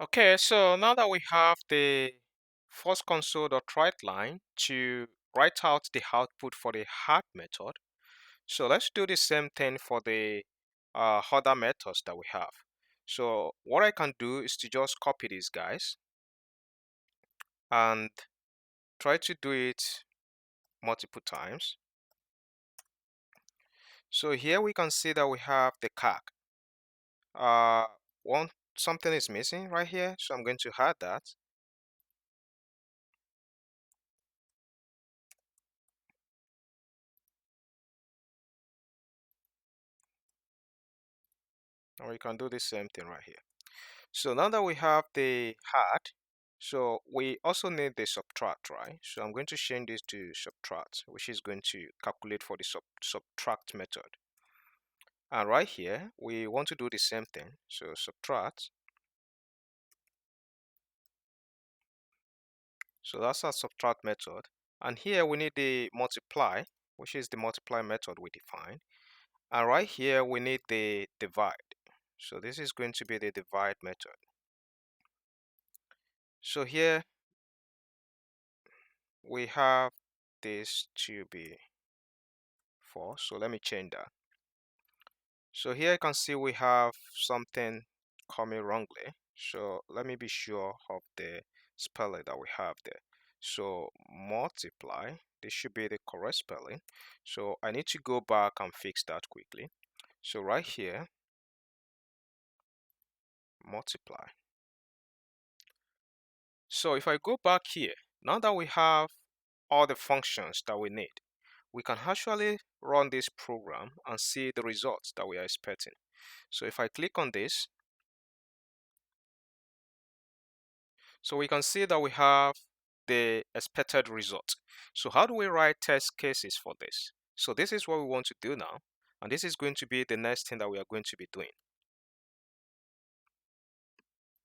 Okay, so now that we have the first console.write line to write out the output for the add method, so let's do the same thing for the other methods that we have. So what I can do is to just copy these guys and try to do it multiple times. So here we can see that we have the CAG. Uh, something is missing right here, so I'm going to add that. And we can do the same thing right here. So now that we have the add, so we also need the subtract, right? So I'm going to change this to subtract, which is going to calculate for the subtract method. And right here, we want to do the same thing. So subtract. So that's our subtract method. And here we need the multiply, which is the multiply method we define. And right here, we need the divide. So this is going to be the divide method. So here we have this to be 4. So let me change that. So here you can see we have something coming wrongly. So let me be sure of the spelling that we have there. So multiply, this should be the correct spelling. So I need to go back and fix that quickly. So right here, multiply. So if I go back here, now that we have all the functions that we need, we can actually run this program and see the results that we are expecting. So if I click on this, so we can see that we have the expected result. So how do we write test cases for this? So this is what we want to do now. And this is going to be the next thing that we are going to be doing.